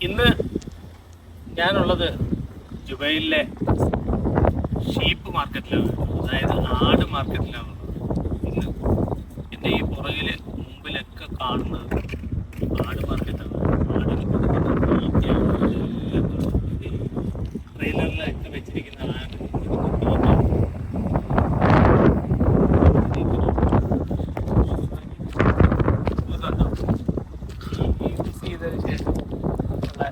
ഇന്ന് ഞാനുള്ളത് ജുബൈലിലെ ഷീപ്പ് മാർക്കറ്റിലാണ്, അതായത് ആട് മാർക്കറ്റിലാണ്. ഇന്ന് എൻ്റെ ഈ പുറകിൽ മുമ്പിലൊക്കെ കാണുന്നത് ആട് മാർക്കറ്റാണ്. ആടിന് ട്രെയിലറിലൊക്കെ വെച്ചിരിക്കുന്ന ആട് ചെയ്തതിന് ശേഷം ഉള്ള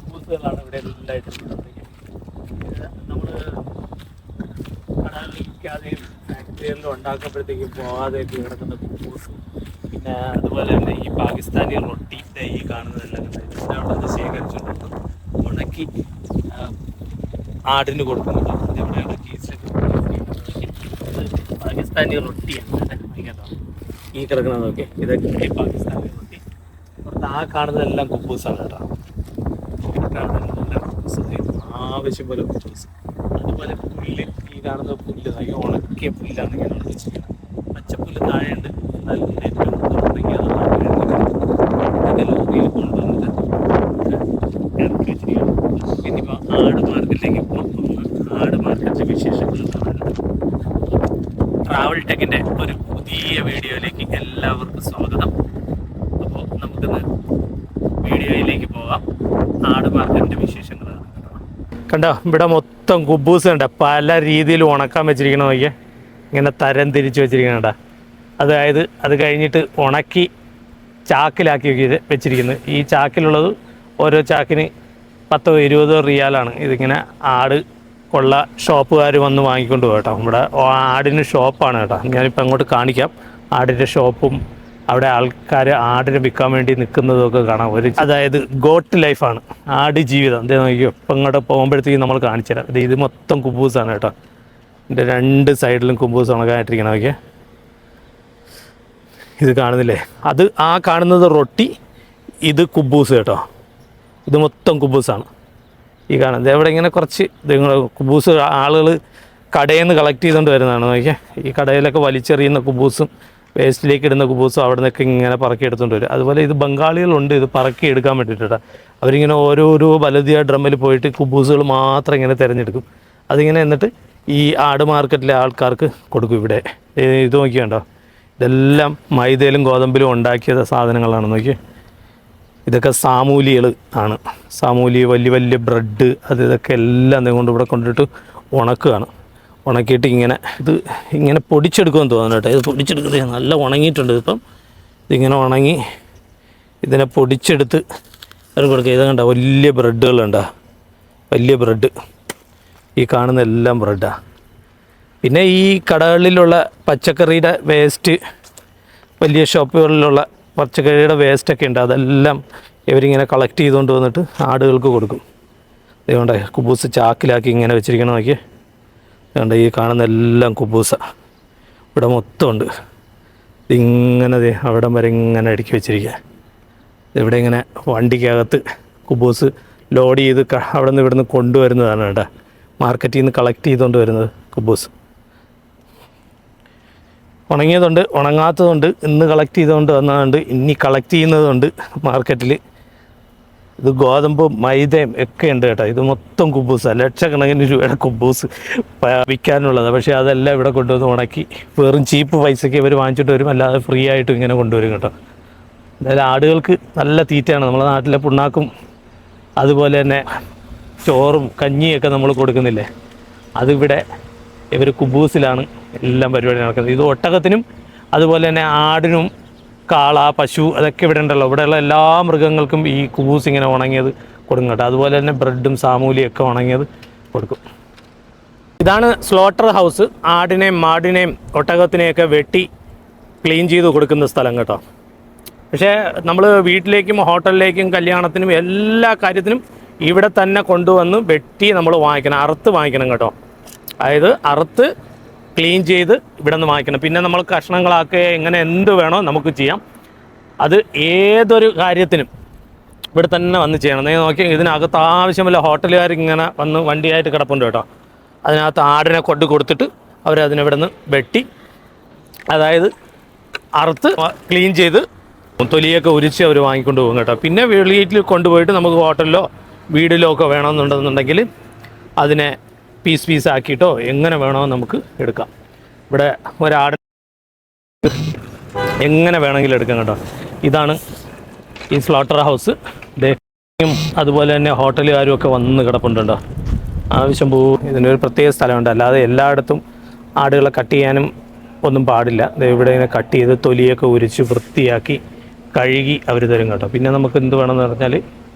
ബൂസുകളാണ് ഇവിടെ എല്ലായിട്ടും. നമ്മൾ കടലിലേക്കാതെയും ഫാക്ടറികളിലും ഉണ്ടാക്കുമ്പോഴത്തേക്കും പോകാതെയൊക്കെ കിടക്കുന്ന ബൂസ്, പിന്നെ അതുപോലെ തന്നെ ഈ പാകിസ്ഥാനി റൊട്ടി ഈ കാണുന്നതെല്ലാം അവിടെ ശേഖരിച്ചുകൊണ്ട് ഉണക്കി ആടിന് കൊടുക്കുന്നുണ്ട്. ഇതെവിടെയാണ് കേസിലൊക്കെ പാകിസ്ഥാനി റൊട്ടിയാണ് കേട്ടോ. ഈ കിടക്കുന്നതൊക്കെ ഇതൊക്കെ പാകിസ്ഥാനി റൊട്ടി. പുറത്ത് ആ കാണുന്നതെല്ലാം കുബൂസാണ് കേട്ടോ. ആവശ്യം പോലെ കുബൂസ്. അതുപോലെ പുല്ല്, ഈ കാണുന്ന പുല്ല് ഉണക്കിയ പുല്ലാണ് ഞാൻ വെച്ചിരിക്കുന്നത്. പച്ചപ്പുല്ല് താഴെയുണ്ട്, എന്നാലും ഏറ്റവും ലോറിയിൽ കൊണ്ടുവന്നിട്ട് ഇറക്കി വെച്ചിരിക്കുകയാണ്. ഇനിയിപ്പോൾ ആട് മാർക്കറ്റിലേക്ക് പോകാം. ആട് മാർക്കറ്റിലെ വിശേഷങ്ങൾ കാണാനുണ്ട്. ട്രാവൽ ടെക്കിൻ്റെ ഒരു പുതിയ വീഡിയോയിലേക്ക് എല്ലാവർക്കും സ്വാഗതം. അപ്പോൾ നമുക്കിന്ന് വീഡിയോയിലേക്ക് പോകാം. ആട് മാർക്കറ്റിൻ്റെ വിശേഷങ്ങളാണ്. കണ്ടോ, ഇവിടെ മൊത്തം കുബൂസ് ഉണ്ട്. പല രീതിയിൽ ഉണക്കാൻ വെച്ചിരിക്കണം. നോക്കിയാൽ ഇങ്ങനെ തരം തിരിച്ച് വെച്ചിരിക്കണ. അതായത് അത് കഴിഞ്ഞിട്ട് ഉണക്കി ചാക്കിലാക്കി വെച്ചിരിക്കുന്നത്. ഈ ചാക്കിലുള്ളത് ഓരോ ചാക്കിന് 10-20 റിയാലാണ്. ഇതിങ്ങനെ ആട് ഉള്ള ഷോപ്പുകാർ വന്ന് വാങ്ങിക്കൊണ്ട് പോകും കേട്ടോ. ഇവിടെ ആടിന് ഷോപ്പാണ് കേട്ടോ. ഞാനിപ്പോൾ അങ്ങോട്ട് കാണിക്കാം. ആടിൻ്റെ ഷോപ്പും അവിടെ ആൾക്കാർ ആടിനെ വിൽക്കാൻ വേണ്ടി നിൽക്കുന്നതൊക്കെ കാണാം. അതായത് ഗോട്ട് ലൈഫാണ്, ആട് ജീവിതം. എന്താ നോക്കിയോ, ഇപ്പം ഇങ്ങോട്ട് പോകുമ്പോഴത്തേക്കും നമ്മൾ കാണിച്ചു തരാം. ഇത് മൊത്തം കുബൂസാണ് കേട്ടോ. ഇതിൻ്റെ രണ്ട് സൈഡിലും കുബൂസ് ഉണക്കായിട്ടിരിക്കണം. നോക്കിയേ, ഇത് കാണുന്നില്ലേ, അത് ആ കാണുന്നത് റൊട്ടി, ഇത് കുബൂസ് കേട്ടോ. ഇത് മൊത്തം കുബൂസാണ് ഈ കാണുന്നത്. എവിടെ ഇങ്ങനെ കുറച്ച് കുബൂസ് ആളുകൾ കടയിൽ നിന്ന് കളക്ട് ചെയ്തുകൊണ്ട് വരുന്നതാണ്. നോക്കിയാൽ ഈ കടയിലൊക്കെ വലിച്ചെറിയുന്ന കുബൂസും വേസ്റ്റിലേക്ക് ഇടുന്ന കുബൂസും അവിടെ നിന്നൊക്കെ ഇങ്ങനെ പറക്കി എടുത്തുകൊണ്ട് വരും. അതുപോലെ ഇത് ബംഗാളികളുണ്ട്, ഇത് പറക്കി എടുക്കാൻ വേണ്ടിയിട്ടാണ്. അവരിങ്ങനെ ഓരോരോ വലതിയ ഡ്രമ്മിൽ പോയിട്ട് കുബൂസുകൾ മാത്രം ഇങ്ങനെ തിരഞ്ഞെടുക്കും. അതിങ്ങനെ എന്നിട്ട് ഈ ആട് മാർക്കറ്റിലെ ആൾക്കാർക്ക് കൊടുക്കും. ഇവിടെ ഇത് നോക്കിയുണ്ടോ, ഇതെല്ലാം മൈദയിലും ഗോതമ്പിലും ഉണ്ടാക്കിയ സാധനങ്ങളാണ്. നോക്കി, ഇതൊക്കെ സാമൂലികൾ ആണ്. സാമൂലി, വലിയ വലിയ ബ്രെഡ്, ഇതൊക്കെ എല്ലാം കൊണ്ട് ഇവിടെ കൊണ്ടിട്ട് ഉണക്കുകയാണ്. ഉണക്കിയിട്ട് ഇങ്ങനെ പൊടിച്ചെടുക്കുമെന്ന് തോന്നുന്നു കേട്ടോ. ഇത് പൊടിച്ചെടുക്കുന്നത് നല്ല ഉണങ്ങിയിട്ടുണ്ട്. ഇപ്പം ഇതിങ്ങനെ ഉണങ്ങി ഇതിനെ പൊടിച്ചെടുത്ത് അവർ കൊടുക്കുക. ഇത് കണ്ടോ, വലിയ ബ്രെഡുകളുണ്ടോ, വലിയ ബ്രെഡ്. ഈ കാണുന്ന എല്ലാം ബ്രെഡാണ്. പിന്നെ ഈ കടകളിലുള്ള പച്ചക്കറിയുടെ വേസ്റ്റ്, വലിയ ഷോപ്പുകളിലുള്ള പച്ചക്കറിയുടെ വേസ്റ്റൊക്കെ ഉണ്ട്, അതെല്ലാം ഇവരിങ്ങനെ കളക്ട് ചെയ്തുകൊണ്ട് വന്നിട്ട് ആടുകൾക്ക് കൊടുക്കും. അതുകൊണ്ട് കുബൂസ് ചാക്കിലാക്കി ഇങ്ങനെ വെച്ചിരിക്കണം. നോക്കി അതുകൊണ്ട് ഈ കാണുന്ന എല്ലാം കുബൂസ ഇവിടെ മൊത്തം ഉണ്ട്. ഇതിങ്ങനെ അവിടം വരെ ഇങ്ങനെ അടുക്കി വെച്ചിരിക്കുക. ഇവിടെ ഇങ്ങനെ വണ്ടിക്കകത്ത് കുബൂസ് ലോഡ് ചെയ്ത് അവിടെ നിന്ന് ഇവിടെ നിന്ന് കൊണ്ടുവരുന്നതാണ് കേട്ടോ. മാർക്കറ്റിൽ നിന്ന് കളക്ട് ചെയ്തുകൊണ്ട് വരുന്നത് കുബൂസ്. ഉണങ്ങിയതുണ്ട്, ഉണങ്ങാത്തതുണ്ട്, ഇന്ന് കളക്ട് ചെയ്തുകൊണ്ട് വന്നതുണ്ട്, ഇനി കളക്ട് ചെയ്യുന്നതുണ്ട് മാർക്കറ്റിൽ. ഇത് ഗോതമ്പും മൈദയും ഒക്കെ ഉണ്ട് കേട്ടോ. ഇത് മൊത്തം കുബൂസാണ്. ലക്ഷക്കണക്കിന് രൂപയുടെ കുബൂസ് വിൽക്കാനുള്ളതാണ്. പക്ഷേ അതെല്ലാം ഇവിടെ കൊണ്ടുവന്ന് ഉണക്കി വെറും ചീപ്പ് പൈസയ്ക്ക് ഇവർ വാങ്ങിച്ചിട്ട് വരും, അല്ലാതെ ഫ്രീ ആയിട്ട് ഇങ്ങനെ കൊണ്ടുവരും കേട്ടോ. അതായത് ആടുകൾക്ക് നല്ല തീറ്റയാണ്. നമ്മുടെ നാട്ടിലെ പുണ്ണാക്കും അതുപോലെ തന്നെ ചോറും കഞ്ഞിയൊക്കെ നമ്മൾ കൊടുക്കുന്നില്ലേ, അതിവിടെ ഇവർ കുബൂസിലാണ് എല്ലാം പരിപാടി നടക്കുന്നത്. ഇത് ഒട്ടകത്തിനും അതുപോലെ തന്നെ ആടിനും കാള, പശു, അതൊക്കെ ഇവിടെ ഉണ്ടല്ലോ. ഇവിടെയുള്ള എല്ലാ മൃഗങ്ങൾക്കും ഈ കുബൂസ് ഇങ്ങനെ ഉണങ്ങിയത് കൊടുക്കും കേട്ടോ. അതുപോലെ തന്നെ ബ്രെഡും സാമൂലിയൊക്കെ ഉണങ്ങിയത് കൊടുക്കും. ഇതാണ് സ്ലോട്ടർ ഹൗസ്. ആടിനെയും മാടിനെയും ഒട്ടകത്തിനെയൊക്കെ വെട്ടി ക്ലീൻ ചെയ്ത് കൊടുക്കുന്ന സ്ഥലം കേട്ടോ. പക്ഷേ നമ്മൾ വീട്ടിലേക്കും ഹോട്ടലിലേക്കും കല്യാണത്തിനും എല്ലാ കാര്യത്തിനും ഇവിടെ തന്നെ കൊണ്ടുവന്ന് വെട്ടി നമ്മൾ വാങ്ങിക്കണം, അറുത്ത് വാങ്ങിക്കണം കേട്ടോ. അതായത് അറുത്ത് ക്ലീൻ ചെയ്ത് ഇവിടെ നിന്ന് വാങ്ങിക്കണം. പിന്നെ നമ്മൾ കഷ്ണങ്ങളാക്കുക, എങ്ങനെ എന്ത് വേണോ നമുക്ക് ചെയ്യാം. അത് ഏതൊരു കാര്യത്തിനും ഇവിടെ തന്നെ വന്ന് ചെയ്യണം. നിങ്ങൾ നോക്കി, ഇതിനകത്ത് ആവശ്യമില്ല ഹോട്ടലുകാർ ഇങ്ങനെ വന്ന് വണ്ടിയായിട്ട് കിടപ്പുണ്ട് കേട്ടോ. അതിനകത്ത് ആടിനെ കൊടുത്തിട്ട് അവരതിനെ ഇവിടെ നിന്ന് വെട്ടി, അതായത് അറുത്ത് ക്ലീൻ ചെയ്ത് തൊലിയൊക്കെ ഉരിച്ച് അവർ വാങ്ങിക്കൊണ്ട് പോകും കേട്ടോ. പിന്നെ വീട്ടിൽ കൊണ്ടുപോയിട്ട് നമുക്ക് ഹോട്ടലിലോ വീടിലോ ഒക്കെ വേണമെന്നുണ്ടെന്നുണ്ടെങ്കിൽ അതിനെ പീസ് ആക്കിയിട്ടോ എങ്ങനെ വേണോ നമുക്ക് എടുക്കാം. ഇവിടെ ഒരാട് എങ്ങനെ വേണമെങ്കിലും എടുക്കാം കേട്ടോ. ഇതാണ് ഈ സ്ലോട്ടർ ഹൗസ്. അതുപോലെ തന്നെ ഹോട്ടലുകാരും ഒക്കെ വന്ന് കിടപ്പുണ്ടോ, ആവശ്യം പോകും. ഇതിനൊരു പ്രത്യേക സ്ഥലമുണ്ട്, അല്ലാതെ എല്ലായിടത്തും ആടുകളെ കട്ട് ചെയ്യാനും ഒന്നും പാടില്ല. ഇവിടെ ഇങ്ങനെ കട്ട് ചെയ്ത് തൊലിയൊക്കെ ഉരിച്ച് വൃത്തിയാക്കി കഴുകി അവർ തരും കേട്ടോ. പിന്നെ നമുക്ക് എന്ത് വേണമെന്ന് പറഞ്ഞാൽ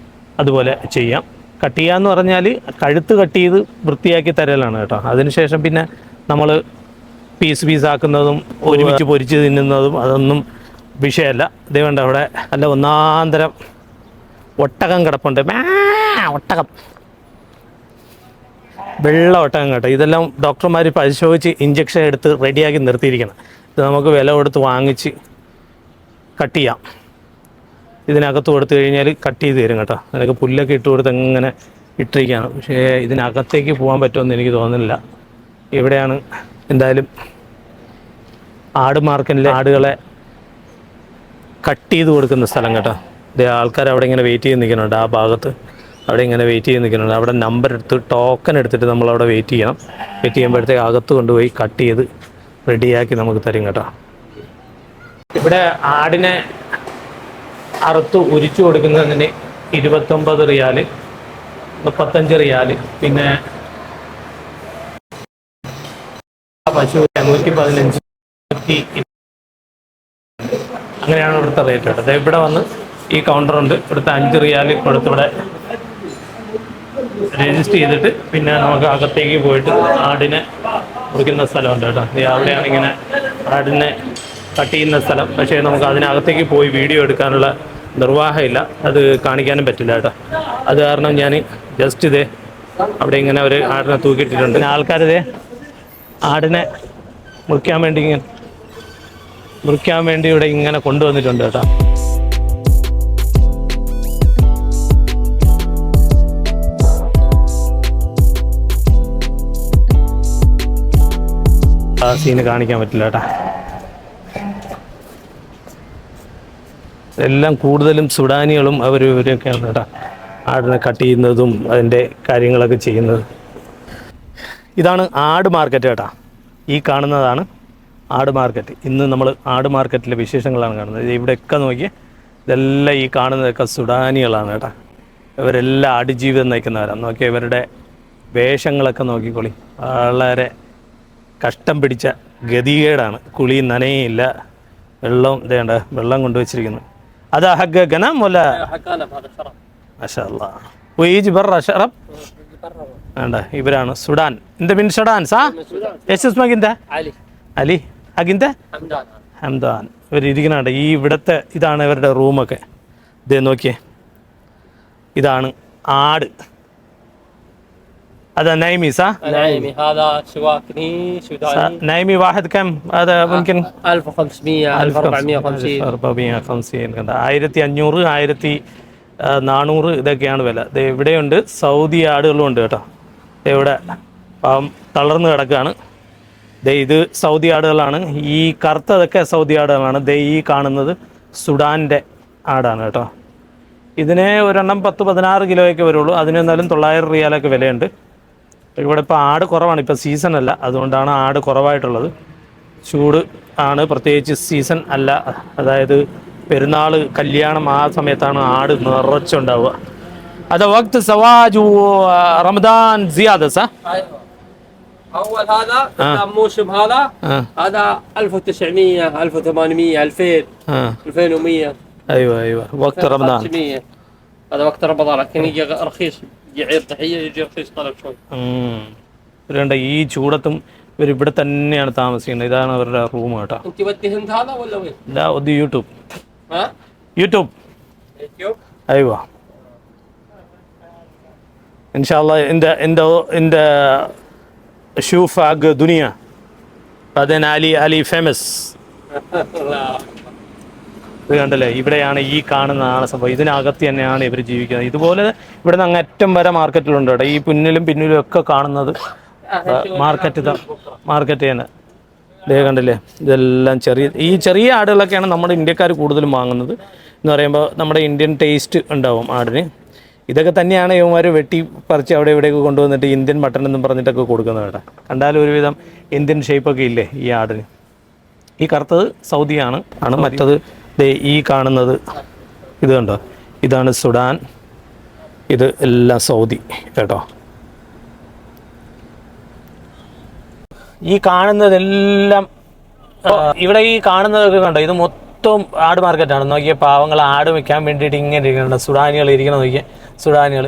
അതുപോലെ ചെയ്യാം. കട്ട് ചെയ്യാന്ന് പറഞ്ഞാൽ കഴുത്ത് കട്ട് ചെയ്ത് വൃത്തിയാക്കി തരലാണ് കേട്ടോ. അതിനുശേഷം പിന്നെ നമ്മൾ പീസ് ആക്കുന്നതും ഒരുമിച്ച് പൊരിച്ച് തിന്നുന്നതും അതൊന്നും വിഷയമല്ല. ഇതേ വേണ്ട അവിടെ നല്ല ഒന്നാന്തരം ഒട്ടകം കിടപ്പുണ്ട്. ഒട്ടകം, വെള്ള ഒട്ടകം കേട്ടോ. ഇതെല്ലാം ഡോക്ടർമാർ പരിശോധിച്ച് ഇഞ്ചക്ഷൻ എടുത്ത് റെഡിയാക്കി നിർത്തിയിരിക്കണം. ഇത് നമുക്ക് വില കൊടുത്ത് വാങ്ങിച്ച് കട്ട് ചെയ്യാം. ഇതിനകത്ത് കൊടുത്തു കഴിഞ്ഞാൽ കട്ട് ചെയ്ത് തരും കേട്ടോ. അതിനൊക്കെ പുല്ലൊക്കെ ഇട്ട് കൊടുത്ത് എങ്ങനെ ഇട്ടിരിക്കുകയാണ്. പക്ഷേ ഇതിനകത്തേക്ക് പോകാൻ പറ്റുമെന്ന് എനിക്ക് തോന്നുന്നില്ല. ഇവിടെയാണ് എന്തായാലും ആട് മാർക്കറ്റിലെ ആടുകളെ കട്ട് ചെയ്ത് കൊടുക്കുന്ന സ്ഥലം കേട്ടോ. ഇത് ആൾക്കാർ അവിടെ ഇങ്ങനെ വെയിറ്റ് ചെയ്ത് നിൽക്കുന്നുണ്ട്. ആ ഭാഗത്ത് അവിടെ ഇങ്ങനെ വെയിറ്റ് ചെയ്ത് നിൽക്കുന്നുണ്ട്. അവിടെ നമ്പർ എടുത്ത് ടോക്കൺ എടുത്തിട്ട് നമ്മളവിടെ വെയിറ്റ് ചെയ്യണം. വെയിറ്റ് ചെയ്യുമ്പോഴത്തേക്ക് അകത്ത് കൊണ്ടുപോയി കട്ട് ചെയ്ത് റെഡിയാക്കി നമുക്ക് തരും കേട്ടോ. ഇവിടെ ആടിനെ അറുത്ത് ഉരിച്ചു കൊടുക്കുന്നതിന് 29 റിയാല്, 35 റിയാല്, പിന്നെ പശു 115, അങ്ങനെയാണ് ഇവിടുത്തെ റേറ്റ് കേട്ടോ. അതായത് ഇവിടെ വന്ന് ഈ കൗണ്ടറുണ്ട്, ഇവിടുത്തെ 5 റിയാല് കൊടുത്ത് ഇവിടെ രജിസ്റ്റർ ചെയ്തിട്ട് പിന്നെ നമുക്ക് അകത്തേക്ക് പോയിട്ട് ആടിനെ മുറിക്കുന്ന സ്ഥലമുണ്ട് കേട്ടോ. അവിടെയാണ് ഇങ്ങനെ ആടിനെ കട്ട് ചെയ്യുന്ന സ്ഥലം. പക്ഷേ നമുക്ക് അതിനകത്തേക്ക് പോയി വീഡിയോ എടുക്കാനുള്ള നിർവാഹമില്ല, അത് കാണിക്കാനും പറ്റില്ല കേട്ടോ. അത് കാരണം ഞാൻ ജസ്റ്റ് ഇതേ അവിടെ ഇങ്ങനെ ഒരു ആടിനെ തൂക്കിയിട്ടിട്ടുണ്ട്. പിന്നെ ആൾക്കാരിതേ ആടിനെ മുറിക്കാൻ വേണ്ടി ഇവിടെ ഇങ്ങനെ കൊണ്ടുവന്നിട്ടുണ്ട് കേട്ടോ. ആ സീന് കാണിക്കാൻ പറ്റില്ല കേട്ടോ. എല്ലാം കൂടുതലും സുഡാനികളും ഇവരൊക്കെയാണ് കേട്ടോ ആടിനെ കട്ട് ചെയ്യുന്നതും അതിൻ്റെ കാര്യങ്ങളൊക്കെ ചെയ്യുന്നത്. ഇതാണ് ആട് മാർക്കറ്റ് കേട്ടോ. ഈ കാണുന്നതാണ് ആട് മാർക്കറ്റ്. ഇന്ന് നമ്മൾ ആട് മാർക്കറ്റിലെ വിശേഷങ്ങളാണ് കാണുന്നത്. ഇവിടെയൊക്കെ നോക്കിയേ, ഇതെല്ലാം ഈ കാണുന്നതൊക്കെ സുഡാനികളാണ് കേട്ടോ. ഇവരെല്ലാം ആടുജീവിതം നയിക്കുന്നവരാണ്. നോക്കിയാൽ ഇവരുടെ വേഷങ്ങളൊക്കെ നോക്കിക്കോളി. വളരെ കഷ്ടം പിടിച്ച ഗതികേടാണ്. കുളി നനയില്ല, വെള്ളം ഇതേണ്ട വെള്ളം കൊണ്ടുവച്ചിരിക്കുന്നു. هذا حق غنم ولا حق غنم؟ هذا شرب ما شاء الله. ويجي برا شرب ഇവരാണ് സുഡാൻ. انت من السودان صح؟ ايش اسمك انت؟ علي. حق انت؟ ഹംദാൻ. ഇവർ ഇരിക്കുന്നുണ്ട്. ഈ ഇവിടുത്തെ ഇതാണ് ഇവരുടെ റൂമൊക്കെ. ഇതേ നോക്കിയേ, ഇതാണ് ആട്. هذا نايمي صح؟ نايمي. هذا سواكني سوداني. نايمي واحد كم؟ هذا ممكن 1500 1450. 1500 1400 ഇതൊക്കെയാണ് വില. ഇവിടെയുണ്ട് സൗദി ആടുകളും ഉണ്ട് കേട്ടോ. ഇവിടെ തളർന്ന് കിടക്കുകയാണ്. ഇത് സൗദി ആടുകളാണ്. ഈ കറുത്തതൊക്കെ സൗദി ആടുകളാണ്. ഈ കാണുന്നത് സുഡാൻ്റെ ആടാണ് കേട്ടോ. ഇതിന് ഒരെണ്ണം 10-16 കിലോയൊക്കെ വരുള്ളൂ. അതിന് എന്നാലും 900 റിയാലൊക്കെ വിലയുണ്ട്. ഇവിടെ ഇപ്പോൾ ആട് കുറവാണ്, ഇപ്പോൾ സീസൺ അല്ല, അതുകൊണ്ടാണ് ആട് കുറവായിട്ടുള്ളത്. ചൂട് ആണ്, പ്രത്യേകിച്ച് സീസൺ അല്ല. അതായത് പെരുന്നാൾ, കല്യാണം, ആ സമയത്താണ് ആട് നിറച്ചുണ്ടാവുക. അത് വക്ത് സവാജ് റമദാൻ സിയാദ സ اول هذا موسم هذا 1900 1800 2000 2100. ايوه وقت رمضان. هذا وقت رمضان لكن يجي رخيص. يعير تحيه يجي رخيص طلب شوي. ഇവരുണ്ട് ഈ ചൂടത്തും ഇവർ ഇവിടെ തന്നെയാണ് താമസിക്കുന്നത്. ഇതാണ് അവരുടെ റൂം കേട്ടോ. انت ودي هند هذا ولا وين؟ لا ودي يوتيوب. ها يوتيوب ايوه ان شاء الله. انت شوف حق دنيا بعدين علي فيمس. ഇത് കണ്ടല്ലേ, ഇവിടെയാണ് ഈ കാണുന്നതാണ് സംഭവം. ഇതിനകത്ത് തന്നെയാണ് ഇവർ ജീവിക്കുന്നത്. ഇതുപോലെ ഇവിടെ നിന്ന് അങ്ങറ്റം വരെ മാർക്കറ്റിലുണ്ട് കേട്ടോ. ഈ പിന്നിലും ഒക്കെ കാണുന്നത് മാർക്കറ്റ് തന്നെ. ഇതേ കണ്ടില്ലേ, ഇതെല്ലാം ഈ ചെറിയ ആടുകളൊക്കെയാണ് നമ്മുടെ ഇന്ത്യക്കാർ കൂടുതലും വാങ്ങുന്നത്. എന്ന് പറയുമ്പോൾ നമ്മുടെ ഇന്ത്യൻ ടേസ്റ്റ് ഉണ്ടാവും ആടിന്. ഇതൊക്കെ തന്നെയാണ് ഇവന്മാർ വെട്ടി പറിച്ച് അവിടെ ഇവിടെയൊക്കെ കൊണ്ടുവന്നിട്ട് ഇന്ത്യൻ മട്ടൺ എന്നും പറഞ്ഞിട്ടൊക്കെ കൊടുക്കുന്നത് കേട്ടോ. കണ്ടാലും ഒരുവിധം ഇന്ത്യൻ ഷേപ്പൊക്കെ ഇല്ലേ ഈ ആടിന്. ഈ കറുത്തത് സൗദിയാണ്. മറ്റത് ഈ കാണുന്നത് ഇത് കണ്ടോ, ഇതാണ് സുഡാൻ, ഇത് എല്ലാം സൗദി കേട്ടോ. ഈ കാണുന്നതെല്ലാം ഇവിടെ ഈ കാണുന്നതൊക്കെ കണ്ടോ, ഇത് മൊത്തം ആട് മാർക്കറ്റാണ്. നോക്കിയ പാവങ്ങൾ ആട് വെക്കാൻ വേണ്ടിയിട്ട് ഇങ്ങനെ ഇരിക്കുന്നുണ്ട്. സുഡാനികൾ ഇരിക്കണം നോക്കിയ, സുഡാനികൾ.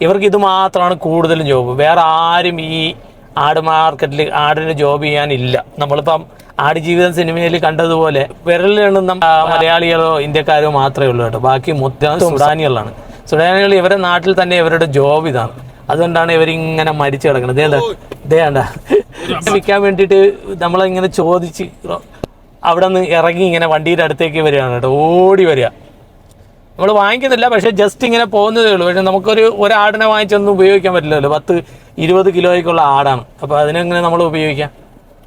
ഇവർക്ക് ഇത് മാത്രമാണ് കൂടുതലും ജോബ്. വേറെ ആരും ഈ ആട് മാർക്കറ്റിൽ ആടിന് ജോബ് ചെയ്യാനില്ല. നമ്മളിപ്പം ആടുജീവിതം സിനിമയിൽ കണ്ടതുപോലെ വിരലിലെണ്ണുന്ന മലയാളികളോ ഇന്ത്യക്കാരോ മാത്രമേ ഉള്ളൂ കേട്ടോ. ബാക്കി മൊത്തം സുഡാനികളാണ്. സുഡാനികൾ ഇവരുടെ നാട്ടിൽ തന്നെ ഇവരുടെ ജോബ് ഇതാണ്. അതുകൊണ്ടാണ് ഇവരിങ്ങനെ മരിച്ചു കിടക്കുന്നത്. ഇതേണ്ട വിൽക്കാൻ വേണ്ടിയിട്ട് നമ്മളിങ്ങനെ ചോദിച്ച് അവിടെ നിന്ന് ഇറങ്ങി ഇങ്ങനെ വണ്ടിയുടെ അടുത്തേക്ക് വരികയാണ് കേട്ടോ, ഓടി വരിക. നമ്മൾ വാങ്ങിക്കുന്നില്ല, പക്ഷേ ജസ്റ്റ് ഇങ്ങനെ പോകുന്നതേ ഉള്ളൂ. പക്ഷേ ഒരാടിനെ വാങ്ങിച്ചൊന്നും ഉപയോഗിക്കാൻ പറ്റില്ലല്ലോ. 10-20 കിലോയ്ക്കുള്ള ആടാണ്. അപ്പോൾ അതിനെങ്ങനെ നമ്മൾ ഉപയോഗിക്കാം?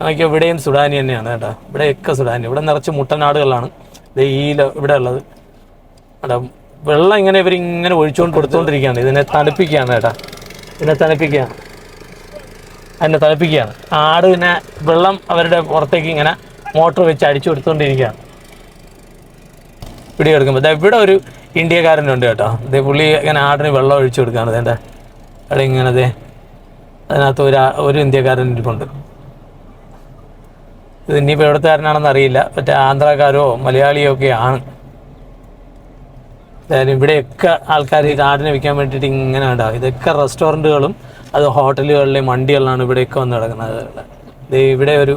നോക്കിയാൽ ഇവിടെയും സുഡാനി തന്നെയാണ് കേട്ടോ. ഇവിടെയൊക്കെ സുഡാനി. ഇവിടെ നിറച്ച് മുട്ടനാടുകളാണ് ഇവിടെ ഉള്ളത്. കേട്ടോ, വെള്ളം ഇങ്ങനെ ഇവരിങ്ങനെ കൊടുത്തുകൊണ്ടിരിക്കുകയാണ്. ഇതിനെ തണുപ്പിക്കുകയാണ് കേട്ടോ. ഇതിനെ തണുപ്പിക്കുകയാണ്. ആടിനെ വെള്ളം അവരുടെ പുറത്തേക്ക് ഇങ്ങനെ മോട്ടർ വെച്ച് അടിച്ചു കൊടുത്തുകൊണ്ടിരിക്കുകയാണ്. വീഡിയോ എടുക്കുമ്പോൾ ഇവിടെ ഒരു ഇന്ത്യക്കാരനുണ്ട് കേട്ടോ. പുള്ളി ഇങ്ങനെ ആടിന് വെള്ളം ഒഴിച്ചു കൊടുക്കുകയാണ്. അവിടെ ഇങ്ങനെ അതിനകത്ത് ഒരു ഇന്ത്യക്കാരൻ ഇരിപ്പുണ്ട്. ഇത് ഇനിയിപ്പോൾ എവിടുത്തുകാരനാണെന്ന് അറിയില്ല. മറ്റേ ആന്ധ്രാക്കാരോ മലയാളിയോ ഒക്കെയാണ്. എന്തായാലും ഇവിടെയൊക്കെ ആൾക്കാർ ഈ ആടിനെ വിൽക്കാൻ വേണ്ടിയിട്ട് ഇങ്ങനെ ഉണ്ടാവും. ഇതൊക്കെ റെസ്റ്റോറൻറ്റുകളും അത് ഹോട്ടലുകളിലെയും വണ്ടികളിലാണ് ഇവിടെയൊക്കെ വന്ന് കിടക്കുന്നത്. ഇവിടെ ഒരു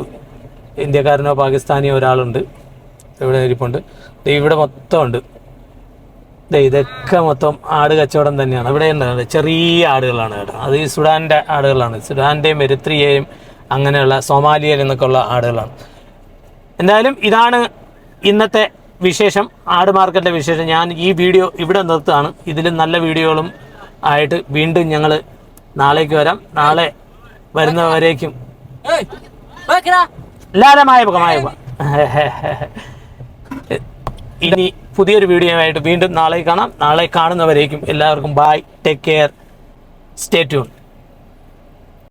ഇന്ത്യക്കാരനോ പാകിസ്ഥാനിയോ ഒരാളുണ്ട്. ഇവിടെ ഇരിപ്പുണ്ട്. ഇവിടെ മൊത്തം ഉണ്ട്. ഇതൊക്കെ മൊത്തം ആട് കച്ചവടം തന്നെയാണ്. ഇവിടെ ഉണ്ട് ചെറിയ ആടുകളാണ് കേട്ടോ. അത് ഈ സുഡാൻ്റെ ആടുകളാണ്. സുഡാൻ്റെയും എരിത്രിയയും അങ്ങനെയുള്ള സോമാലിയയിൽ നിന്നൊക്കെ ഉള്ള ആടുകളാണ്. എന്തായാലും ഇതാണ് ഇന്നത്തെ വിശേഷം, ആട് മാർക്കറ്റിൻ്റെ വിശേഷം. ഞാൻ ഈ വീഡിയോ ഇവിടെ നിർത്തുകയാണ്. ഇതിലും നല്ല വീഡിയോകളും ആയിട്ട് വീണ്ടും ഞങ്ങൾ നാളേക്ക് വരാം. നാളെ വരുന്നവരേക്കും ഇനി പുതിയൊരു വീഡിയോ ആയിട്ട് വീണ്ടും നാളെ കാണാം. നാളെ കാണുന്നവരേക്കും എല്ലാവർക്കും bye, take care, stay tune.